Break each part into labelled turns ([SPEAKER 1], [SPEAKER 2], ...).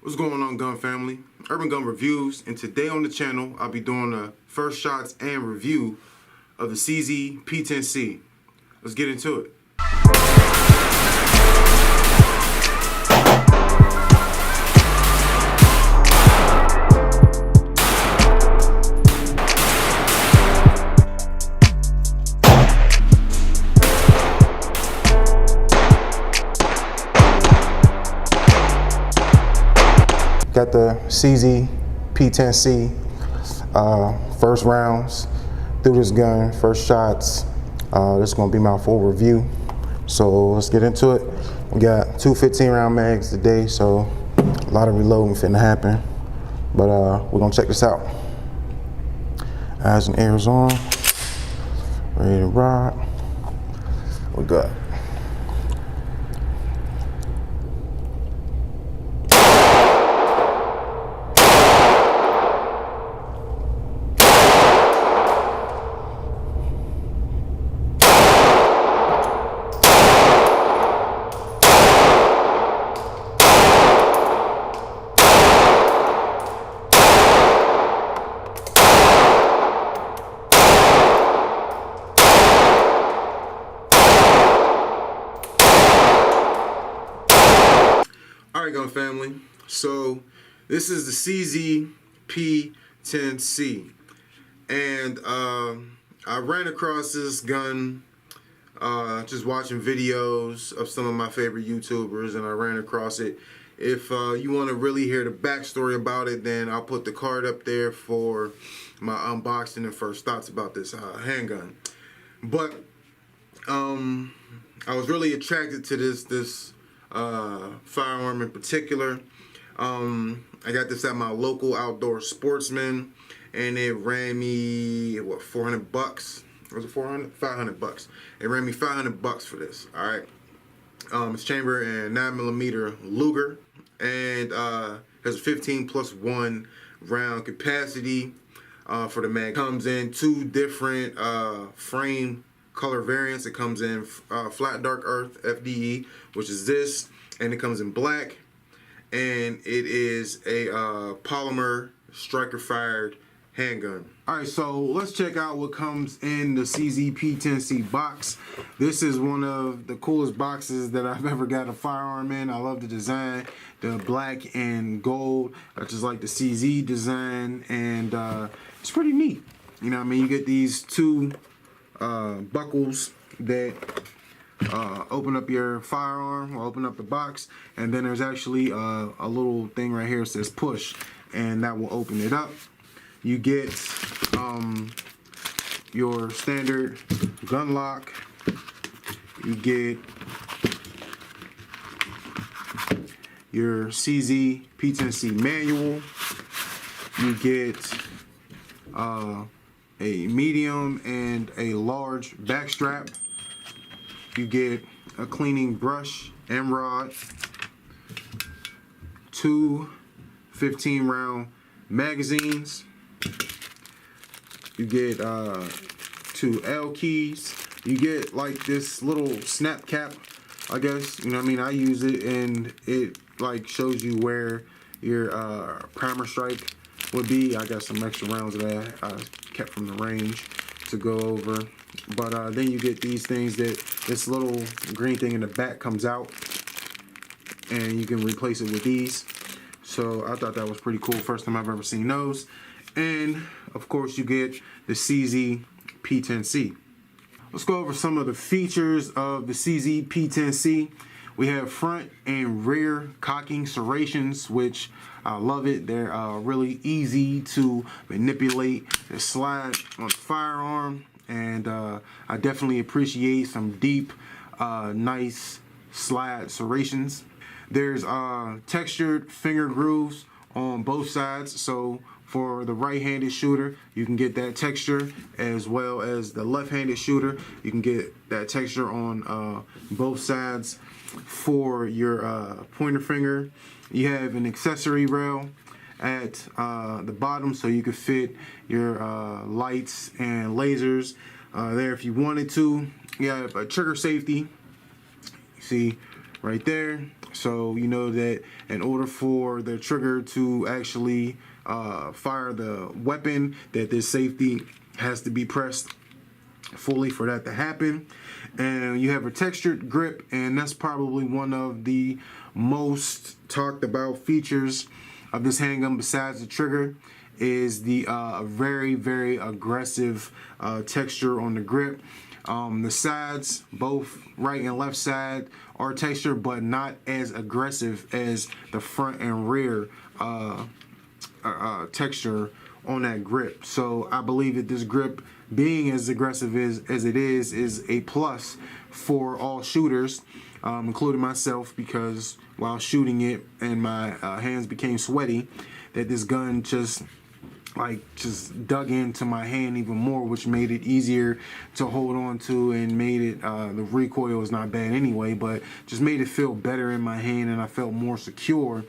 [SPEAKER 1] What's going on, gun family? Urban Gun Reviews, and today on the channel I'll be doing a first shots and review of the CZ P10C. Let's get into it. Got the CZ P10C, first rounds through this gun, first shots. This is gonna be my full review. So let's get into it. We got two 15-round mags today, so a lot of reloading finna happen. But we're gonna check this out. Eyes and ears on, ready to rock. We got Alright, gun family, so this is the CZ P10C, and I ran across this gun just watching videos of some of my favorite YouTubers, and I ran across it. If you want to really hear the backstory about it, then I'll put the card up there for my unboxing and first thoughts about this handgun. But I was really attracted to this firearm in particular. I got this at my local outdoor sportsman, and it ran me what, 400 bucks? Was it 400? 500 bucks. It ran me 500 bucks for this. All right. It's chamber and 9mm Luger, and has a 15+1 round capacity for the mag. Comes in two different frame color variants. It comes in flat dark earth FDE, which is this, and it comes in black, and it is a polymer striker fired handgun. Alright, so let's check out what comes in the CZ P10C box. This is one of the coolest boxes that I've ever got a firearm in. I love the design, the black and gold. I just like the CZ design, and it's pretty neat. You know what I mean? You get these two buckles that open up your firearm or open up the box, and then there's actually a little thing right here that says push, and that will open it up. You get your standard gun lock. You get your CZ P10C manual. You get a medium and a large back strap. You get a cleaning brush and rod, two 15-round magazines. You get two L keys. You get like this little snap cap, I guess. You know what I mean? I use it, and it like shows you where your primer strike would be. I got some extra rounds that I kept from the range to go over. But then you get these things that this little green thing in the back comes out, and you can replace it with these. So I thought that was pretty cool. First time I've ever seen those. And of course you get the CZ P10C. Let's go over some of the features of the CZ P10C. We have front and rear cocking serrations, which I love it. They're really easy to manipulate. They slide on the firearm, and I definitely appreciate some deep, nice slide serrations. There's textured finger grooves on both sides, so for the right-handed shooter, you can get that texture, as well as the left-handed shooter, you can get that texture on both sides. For your pointer finger, you have an accessory rail at the bottom, so you could fit your lights and lasers there if you wanted to. You have a trigger safety, you see right there. So you know that in order for the trigger to actually fire the weapon, that this safety has to be pressed fully for that to happen. And you have a textured grip, and that's probably one of the most talked about features of this handgun besides the trigger, is the very, very aggressive texture on the grip. The sides, both right and left side, are textured, but not as aggressive as the front and rear texture on that grip. So I believe that this grip, being as aggressive as it is a plus for all shooters, including myself, because while shooting it and my hands became sweaty, that this gun just dug into my hand even more, which made it easier to hold on to, and made it the recoil was not bad anyway, but just made it feel better in my hand, and I felt more secure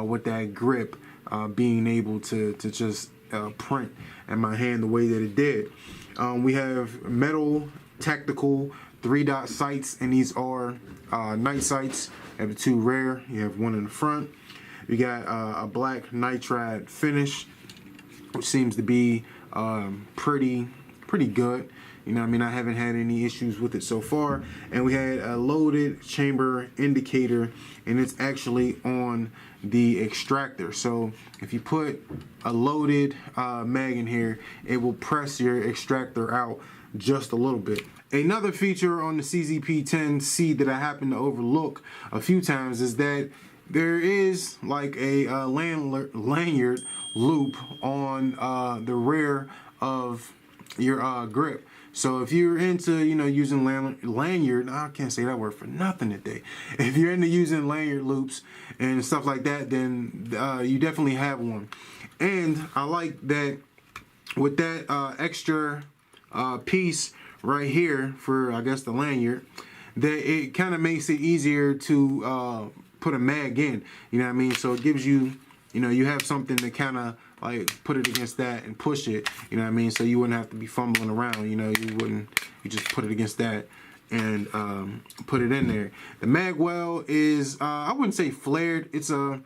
[SPEAKER 1] with that grip, being able to just print in my hand the way that it did. We have metal tactical 3-dot sights, and these are night sights. You have the two rear, you have one in the front. You got a black nitride finish, which seems to be pretty good. You know what I mean? I haven't had any issues with it so far. And we had a loaded chamber indicator, and it's actually on the extractor. So if you put a loaded mag in here, it will press your extractor out just a little bit. Another feature on the P10C that I happen to overlook a few times is that there is like a lanyard loop on the rear of your grip. So if you're into, using lanyard, I can't say that word for nothing today. If you're into using lanyard loops and stuff like that, then you definitely have one. And I like that with that extra piece right here for, I guess, the lanyard, that it kind of makes it easier to put a mag in. You know what I mean? So it gives you, you have something to kind of like put it against that and push it. You know what I mean? So you wouldn't have to be fumbling around. You just put it against that and put it in there. The mag well is, I wouldn't say flared. It's a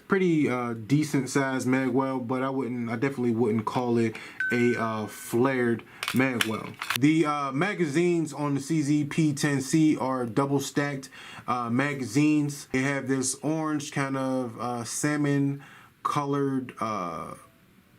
[SPEAKER 1] pretty decent sized mag well, but I definitely wouldn't call it a flared mag well. The magazines on the P10C are double stacked magazines. They have this orange kind of salmon colored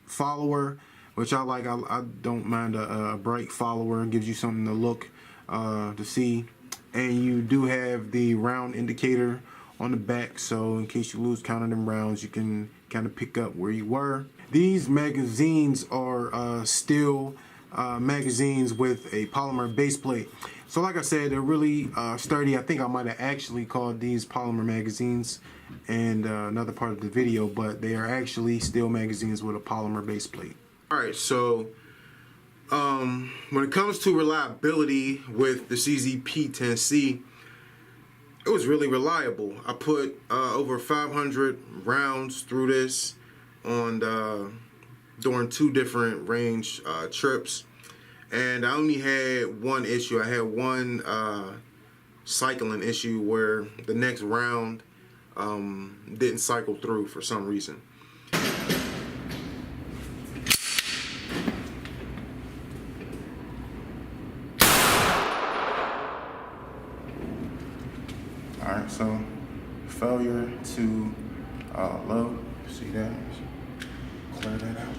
[SPEAKER 1] follower, which I like. I don't mind a bright follower. It gives you something to look to see. And you do have the round indicator on the back, so in case you lose count of them rounds, you can kind of pick up where you were. These magazines are steel magazines with a polymer base plate. So like I said, they're really sturdy. I think I might have actually called these polymer magazines in another part of the video, but they are actually steel magazines with a polymer base plate. Alright, so when it comes to reliability with the P10C, it was really reliable. I put over 500 rounds through this on during 2 different range trips, and I only had one issue. I had one cycling issue where the next round didn't cycle through for some reason. Alright, so failure to load. See that? Clear that out.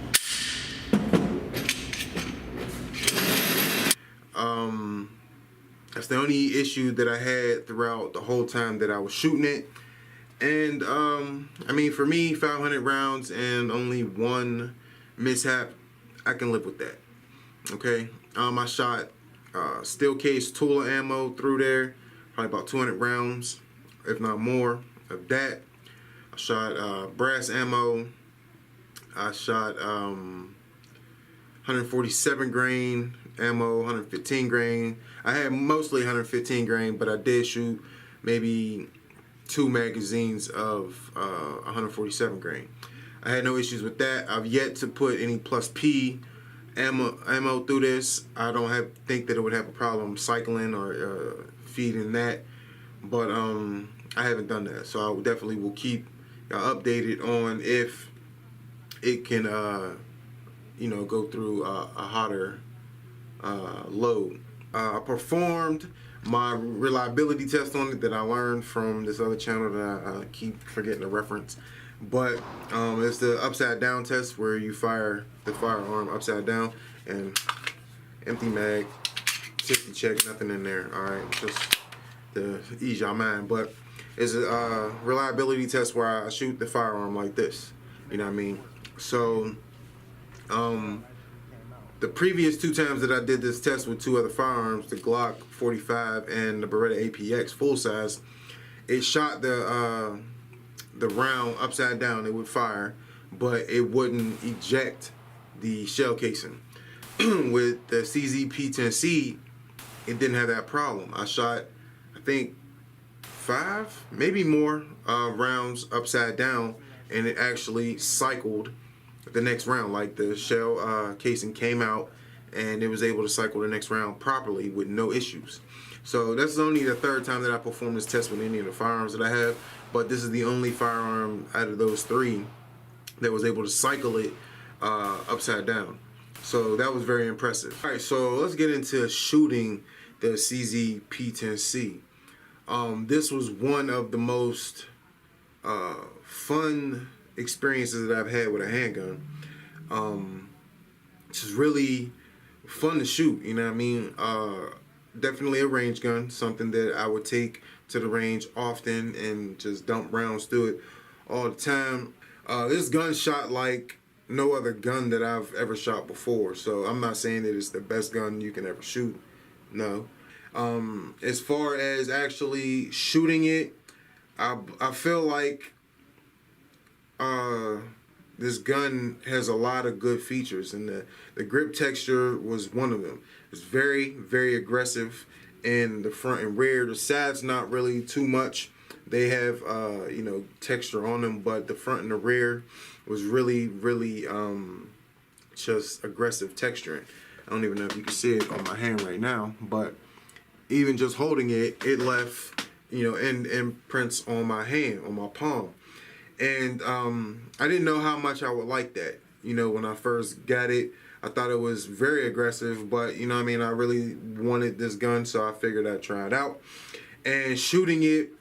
[SPEAKER 1] That's the only issue that I had throughout the whole time that I was shooting it. And I mean, for me, 500 rounds and only one mishap, I can live with that. Okay, I shot steel case Tula ammo through there, probably about 200 rounds, if not more of that. I shot brass ammo. I shot 147 grain ammo, 115 grain. I had mostly 115 grain, but I did shoot maybe 2 magazines of 147 grain. I had no issues with that. I've yet to put any plus P ammo through this. I don't think that it would have a problem cycling or feeding that. But I haven't done that, so I definitely will keep updated on if it can, go through a hotter load. I performed my reliability test on it that I learned from this other channel that I keep forgetting to reference. But it's the upside down test where you fire the firearm upside down and empty mag, safety check, nothing in there. All right, just to ease your mind. But it's a reliability test where I shoot the firearm like this. You know what I mean? So the previous 2 times that I did this test with 2 other firearms, the Glock 45 and the Beretta APX full size, it shot the round upside down. It would fire, but it wouldn't eject the shell casing. With the CZ P10C, it didn't have that problem. I shot, I think, 5, maybe more rounds upside down, and it actually cycled the next round. Like the shell casing came out, and it was able to cycle the next round properly with no issues. So that's only the 3rd time that I performed this test with any of the firearms that I have, but this is the only firearm out of those 3 that was able to cycle it upside down. So that was very impressive. All right, so let's get into shooting the CZ P10C. This was one of the most fun experiences that I've had with a handgun. It's just really fun to shoot, you know what I mean? Definitely a range gun, something that I would take to the range often and just dump rounds through it all the time. This gun shot like no other gun that I've ever shot before, so I'm not saying that it's the best gun you can ever shoot, no. As far as actually shooting it, I feel like this gun has a lot of good features, and the grip texture was one of them. It's very, very aggressive in the front and rear. The sides not really too much. They have texture on them, but the front and the rear was really, really just aggressive texturing. I don't even know if you can see it on my hand right now, but even just holding it, it left imprints on my hand, on my palm. And I didn't know how much I would like that. When I first got it, I thought it was very aggressive, but I really wanted this gun, so I figured I'd try it out. And shooting it,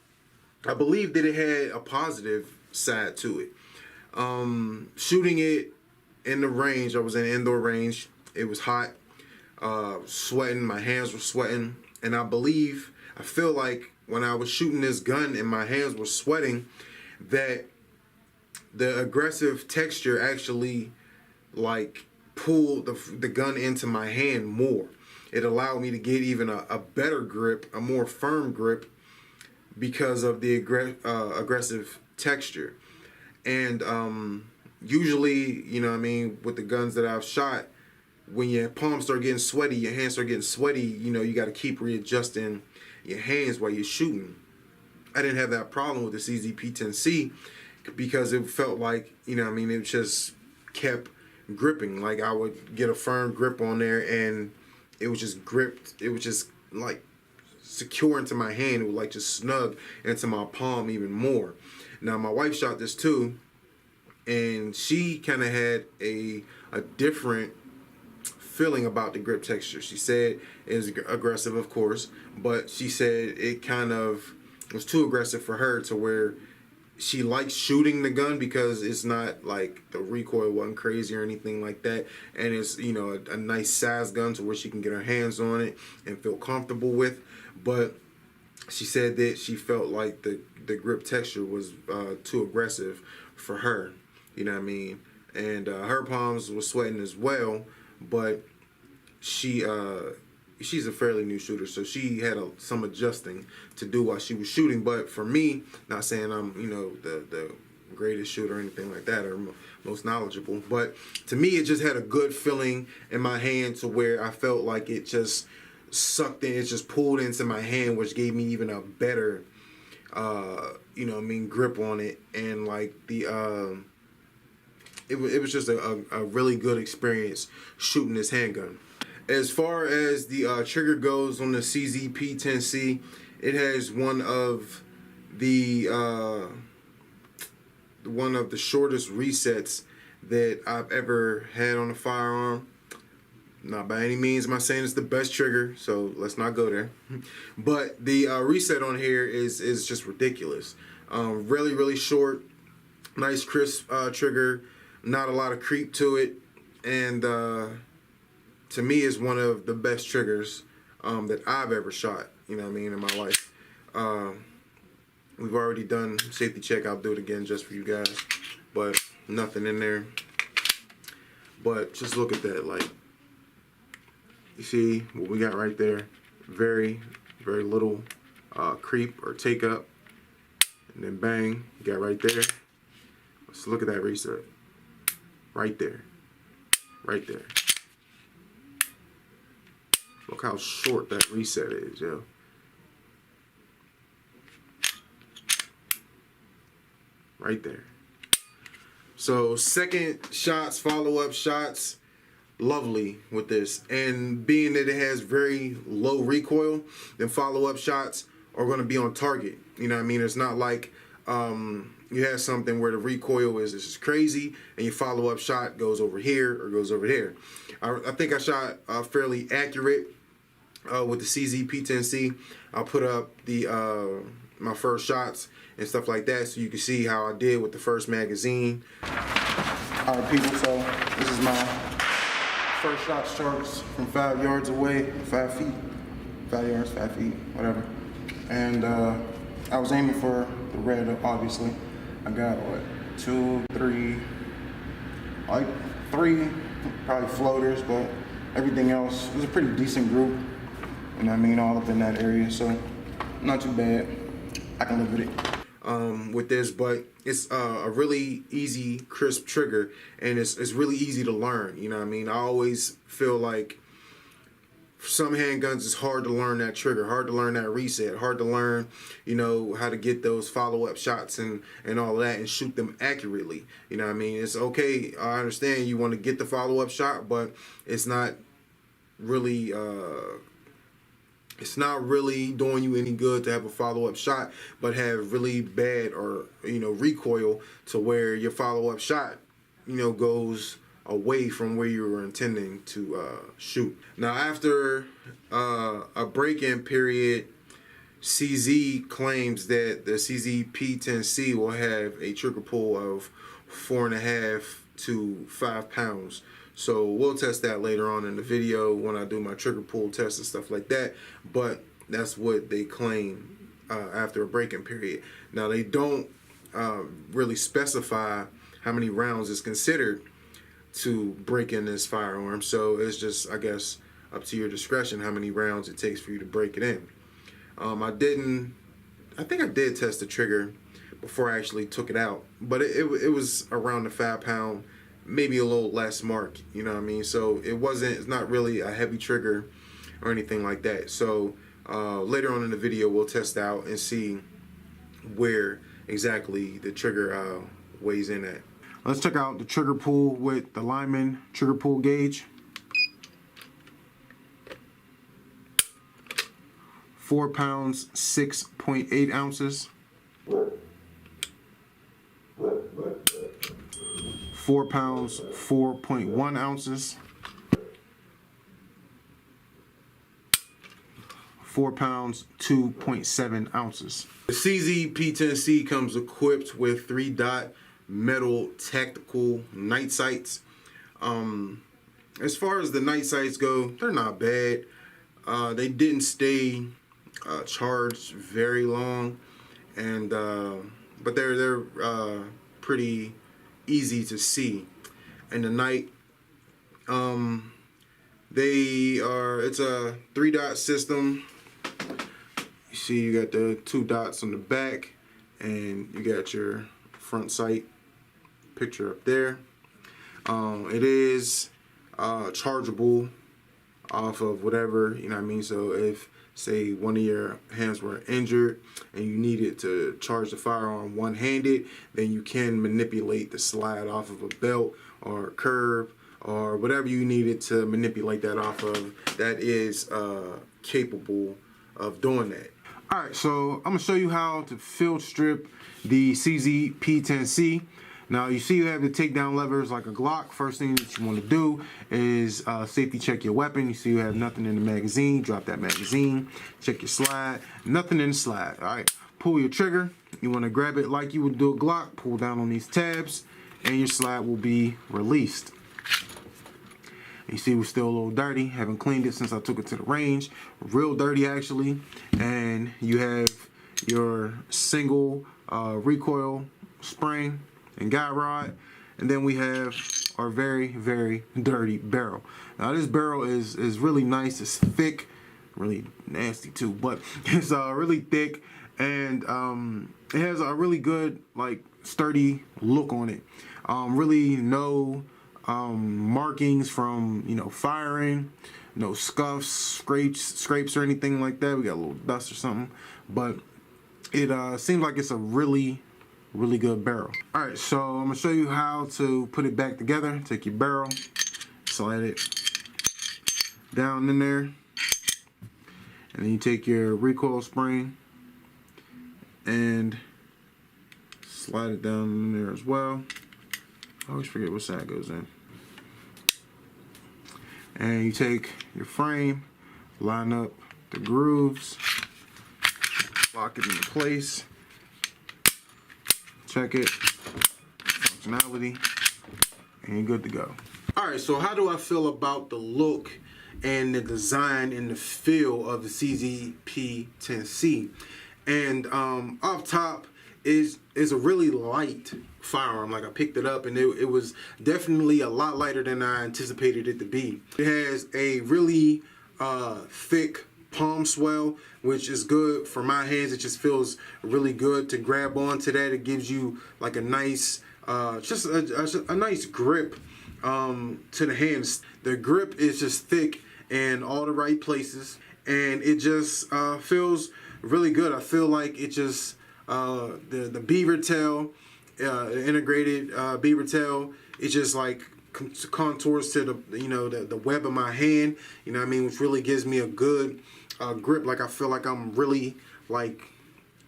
[SPEAKER 1] I believe that it had a positive side to it. Shooting it in the range, I was in indoor range. It was hot, sweating, my hands were sweating, and I feel like when I was shooting this gun and my hands were sweating, that the aggressive texture actually pulled the gun into my hand more. It allowed me to get even a better grip, a more firm grip, because of the aggressive texture. And usually, with the guns that I've shot, when your palms start getting sweaty, your hands start getting sweaty, you got to keep readjusting your hands while you're shooting. I didn't have that problem with the CZ P10C because it felt like, it just kept gripping. Like I would get a firm grip on there and it was just gripped. It was just secure into my hand. It would just snug into my palm even more. Now my wife shot this too, and she kind of had a different feeling about the grip texture. She said it was aggressive, of course, but she said it kind of was too aggressive for her, to where she likes shooting the gun because it's not the recoil wasn't crazy or anything like that, and it's a nice size gun to where she can get her hands on it and feel comfortable with. But she said that she felt like the grip texture was too aggressive for her, and her palms were sweating as well. But she's a fairly new shooter, so she had some adjusting to do while she was shooting. But for me, not saying I'm the greatest shooter or anything like that, or most knowledgeable, but to me it just had a good feeling in my hand, to where I felt like it just sucked in, it just pulled into my hand, which gave me even a better grip on it. And it was just a really good experience shooting this handgun. As far as the trigger goes on the CZ P10C, it has one of the one of the shortest resets that I've ever had on a firearm. Not by any means am I saying it's the best trigger, so let's not go there. But the reset on here is just ridiculous. Really short, nice crisp trigger, not a lot of creep to it, and to me is one of the best triggers that I've ever shot, you know what I mean, in my life. We've already done safety check. I'll do it again just for you guys, but nothing in there. But just look at that, like, you see what we got right there. Very little creep or take up, and then bang, you got right there. Let's look at that reset. Right there. Right there. Look how short that reset is, yo. Right there. So second shots, follow-up shots, lovely with this. And being that it has very low recoil, then follow-up shots are going to be on target. You know what I mean? It's not like you have something where the recoil is just crazy and your follow-up shot goes over here or goes over there. I think I shot fairly accurate with the CZ P10C. I'll put up the my first shots and stuff like that so you can see how I did with the first magazine. Alright people, so this is my first shot charts from 5 yards away, 5 feet, 5 yards, 5 feet, whatever. And I was aiming for the red, obviously. I got what, 2, 3, like 3 probably floaters, but everything else was a pretty decent group. You know what I mean, all up in that area, so not too bad. I can live with it. With this, but it's a really easy, crisp trigger, and it's really easy to learn. You know what I mean? I always feel like for some handguns, it's hard to learn that trigger, hard to learn that reset, hard to learn, you know, how to get those follow-up shots and all of that and shoot them accurately. You know what I mean? It's okay. I understand you want to get the follow-up shot, but it's not really doing you any good to have a follow-up shot but have really bad or, you know, recoil to where your follow-up shot, you know, goes away from where you were intending to shoot. Now after a break-in period, CZ claims that the CZ P10C will have a trigger pull of 4.5 to 5 pounds. So we'll test that later on in the video when I do my trigger pull test and stuff like that. But that's what they claim after a break-in period. Now they don't really specify how many rounds is considered to break in this firearm. So it's just, I guess, up to your discretion how many rounds it takes for you to break it in. I think I did test the trigger before I actually took it out, but it was around the 5 pound, maybe a little less mark, you know what I mean? So it's not really a heavy trigger or anything like that. So later on in the video, we'll test out and see where exactly the trigger weighs in at. Let's check out the trigger pull with the Lyman trigger pull gauge. 4 pounds, 6.8 ounces. 4 pounds, 4.1 ounces. 4 pounds, 2.7 ounces. The CZ P10C comes equipped with 3-dot metal tactical night sights. As far as the night sights go, they're not bad. They didn't stay charged very long, and but they're pretty easy to see in the night. It's a 3-dot system. You see, you got the 2 dots on the back, and you got your front sight picture up there. It is chargeable off of whatever, you know what I mean? So if, say, one of your hands were injured and you needed to charge the firearm one-handed, then you can manipulate the slide off of a belt or a curb or whatever you needed to manipulate that off of. That is capable of doing that. Alright, so I'm going to show you how to field strip the CZ P10C. Now you see you have the takedown levers like a Glock. First thing that you want to do is safety check your weapon. You see you have nothing in the magazine, drop that magazine. Check your slide, nothing in the slide. Alright, pull your trigger. You want to grab it like you would do a Glock, pull down on these tabs, and your slide will be released. You see we're still a little dirty, haven't cleaned it since I took it to the range. Real dirty actually. And you have your single recoil spring and guide rod. And then we have our very, very dirty barrel. Now this barrel is really nice, it's thick, really nasty too, but it's really thick, and it has a really good, like, sturdy look on it. Really no markings from, you know, firing, no scuffs, scrapes or anything like that. We got a little dust or something, but it seems like it's a really good barrel. All right, so I'm gonna show you how to put it back together. Take your barrel, slide it down in there, and then you take your recoil spring and slide it down in there as well. I always forget what side goes in. And you take your frame, line up the grooves, lock it into place, check it, functionality, and you're good to go. Alright, so how do I feel about the look and the design and the feel of the CZ P10C? And off top is a really light firearm. Like, I picked it up and it was definitely a lot lighter than I anticipated it to be. It has a really thick palm swell, which is good for my hands. It just feels really good to grab onto that. It gives you like a nice just a nice grip to the hands. The grip is just thick in all the right places, and it just feels really good. I feel like it just the beaver tail, integrated beaver tail, it just like contours to the, you know, the web of my hand, you know what I mean, which really gives me a good grip. Like, I feel like I'm really like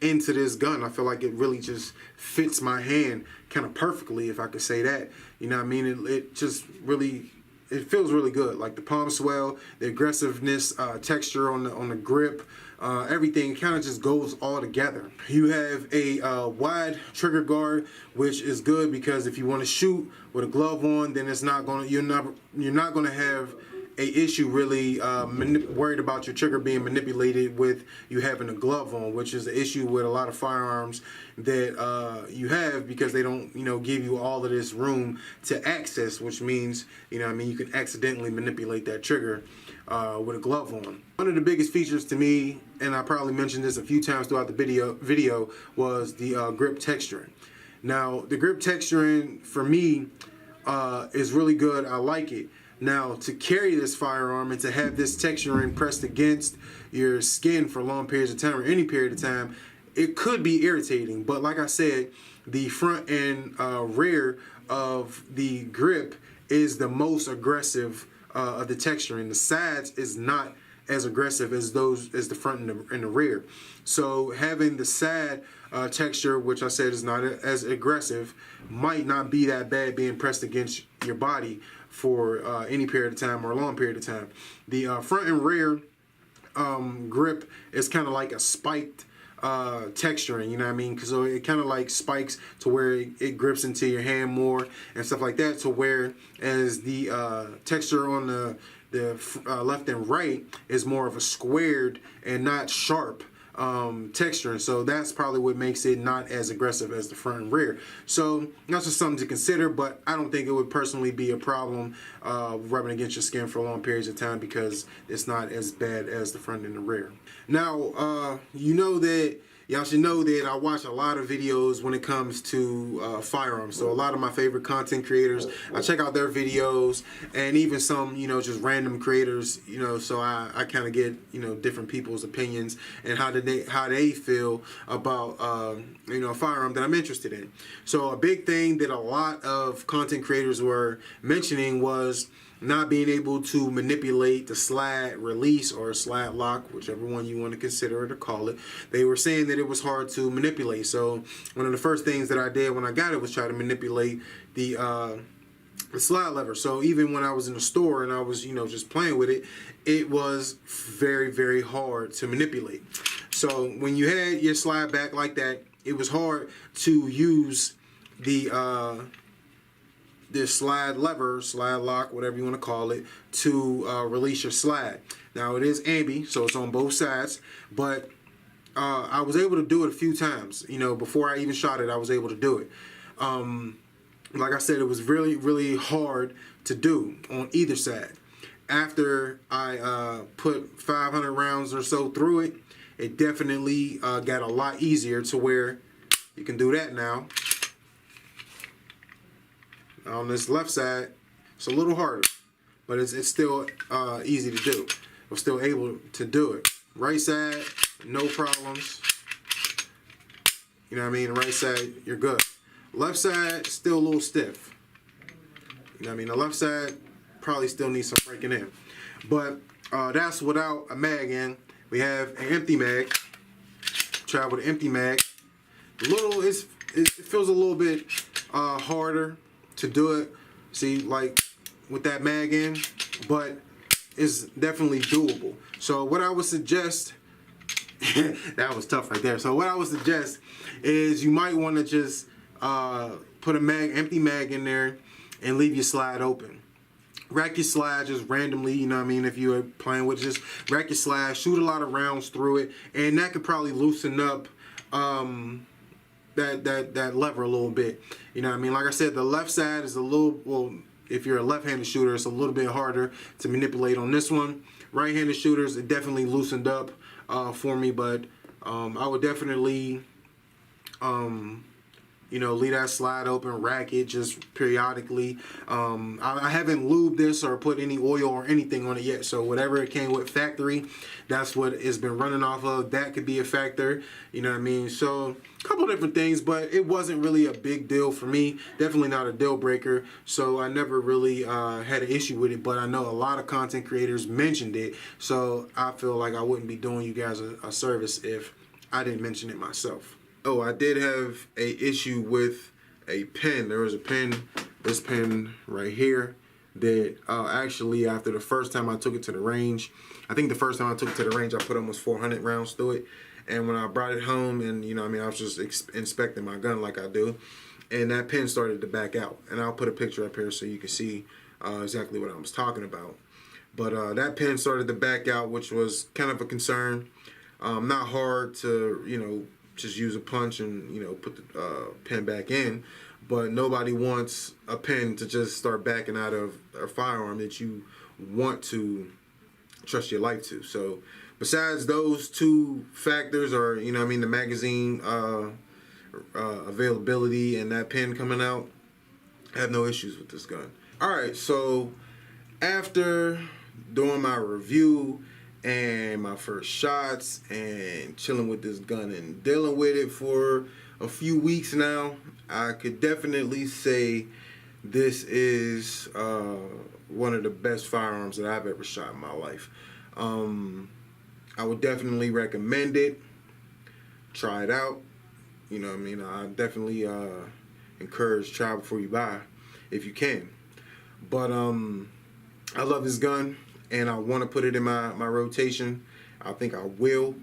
[SPEAKER 1] into this gun. I feel like it really just fits my hand kind of perfectly, if I could say that, you know what I mean. It just really, it feels really good. Like the palm swell, the aggressiveness, texture on the grip, everything kind of just goes all together. You have a wide trigger guard, which is good because if you want to shoot with a glove on, then it's not gonna, you're not gonna have a issue really worried about your trigger being manipulated with you having a glove on, which is the issue with a lot of firearms that you have, because they don't, you know, give you all of this room to access, which means, you know what I mean, you can accidentally manipulate that trigger with a glove on. One of the biggest features to me, and I probably mentioned this a few times throughout the video, was the grip texturing. Now, the grip texturing for me is really good. I like it. Now, to carry this firearm and to have this texturing pressed against your skin for long periods of time, or any period of time, it could be irritating. But like I said, the front and rear of the grip is the most aggressive of the texturing. The sides is not as aggressive as the front and the rear. So having the side texture, which I said is not as aggressive, might not be that bad being pressed against your body for any period of time or a long period of time. The front and rear grip is kind of like a spiked texturing, you know what I mean? Because it kind of like spikes to where it grips into your hand more and stuff like that, to where as the texture on the left and right is more of a squared and not sharp texture. So that's probably what makes it not as aggressive as the front and rear. So that's just something to consider, but I don't think it would personally be a problem rubbing against your skin for long periods of time, because it's not as bad as the front and the rear. Now, you know that y'all should know that I watch a lot of videos when it comes to firearms. So a lot of my favorite content creators, I check out their videos, and even some, you know, just random creators, you know, so I kind of get, you know, different people's opinions and how they feel about, you know, a firearm that I'm interested in. So a big thing that a lot of content creators were mentioning was not being able to manipulate the slide release or slide lock, whichever one you want to consider it or call it. They were saying that it was hard to manipulate. So one of the first things that I did when I got it was try to manipulate the slide lever. So even when I was in the store and I was, just playing with it, it was very, very hard to manipulate. So when you had your slide back like that, it was hard to use the this slide lever, slide lock, whatever you want to call it, to release your slide. Now it is ambi, so it's on both sides, but I was able to do it a few times. Before I even shot it, I was able to do it. Like I said, it was really, really hard to do on either side. After I put 500 rounds or so through it, it definitely got a lot easier to where you can do that now. On this left side, it's a little harder, but it's still easy to do. I'm still able to do it. Right side, no problems. You know what I mean? Right side, you're good. Left side, still a little stiff. You know what I mean? The left side probably still needs some breaking in. But that's without a mag in. We have an empty mag. Try with an empty mag. It feels a little bit harder to do it. See, like with that mag in, but it's definitely doable. So what I would suggest, that was tough right there. So what I would suggest is you might want to just put a empty mag in there and leave your slide open. Rack your slide just randomly, you know what I mean, if you're playing with it, just rack your slide, shoot a lot of rounds through it, and that could probably loosen up that lever a little bit. You know what I mean? Like I said, the left side is a little, well, if you're a left-handed shooter, it's a little bit harder to manipulate on this one. Right-handed shooters, it definitely loosened up for me, but I would definitely leave that slide open, rack it just periodically. I haven't lubed this or put any oil or anything on it yet, so whatever it came with factory, that's what it's been running off of. That could be a factor, you know what I mean? So a couple different things, but it wasn't really a big deal for me. Definitely not a deal breaker, so I never really had an issue with it, but I know a lot of content creators mentioned it, so I feel like I wouldn't be doing you guys a service if I didn't mention it myself. Oh, I did have a issue with a pen. There was a pen, this pen right here, that actually after the first time I took it to the range, I think the first time I took it to the range, I put almost 400 rounds through it. And when I brought it home and, I was just inspecting my gun like I do, and that pen started to back out. And I'll put a picture up here so you can see exactly what I was talking about. But that pen started to back out, which was kind of a concern. Not hard to, just use a punch and put the pen back in, but nobody wants a pen to just start backing out of a firearm that you want to trust your life to. So besides those two factors, or the magazine availability and that pen coming out, I have no issues with this gun. All right, so after doing my review and my first shots and chilling with this gun and dealing with it for a few weeks now, I could definitely say this is one of the best firearms that I've ever shot in my life. I would definitely recommend it. Try it out. I definitely encourage try before you buy if you can. But I love this gun, and I want to put it in my rotation. I think I will.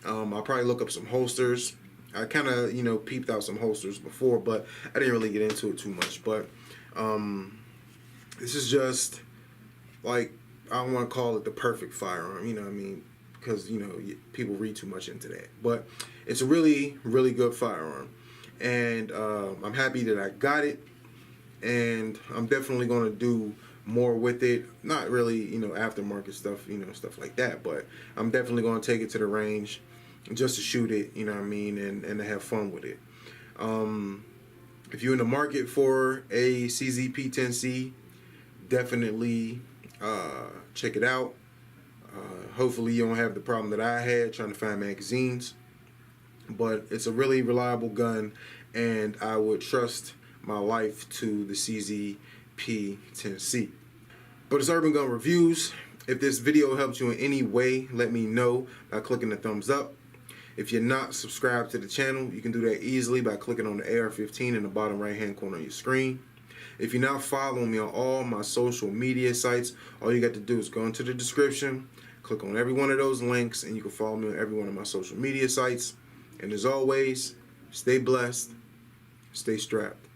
[SPEAKER 1] I'll probably look up some holsters. I kind of, peeped out some holsters before, but I didn't really get into it too much. But this is just, like, I don't want to call it the perfect firearm, you know what I mean? Because, people read too much into that. But it's a really, really good firearm. And I'm happy that I got it. And I'm definitely going to do more with it. Not really, aftermarket stuff, stuff like that. But I'm definitely going to take it to the range just to shoot it, you know what I mean, and to have fun with it. If you're in the market for a CZ P10C, definitely check it out. Hopefully you don't have the problem that I had trying to find magazines. But it's a really reliable gun, and I would trust my life to the CZ P10C. But it's Urban Gun Reviews. If this video helped you in any way, let me know by clicking the thumbs up. If you're not subscribed to the channel, you can do that easily by clicking on the AR-15 in the bottom right hand corner of your screen. If you're not following me on all my social media sites, all you got to do is go into the description, click on every one of those links, and you can follow me on every one of my social media sites. And as always, stay blessed, stay strapped.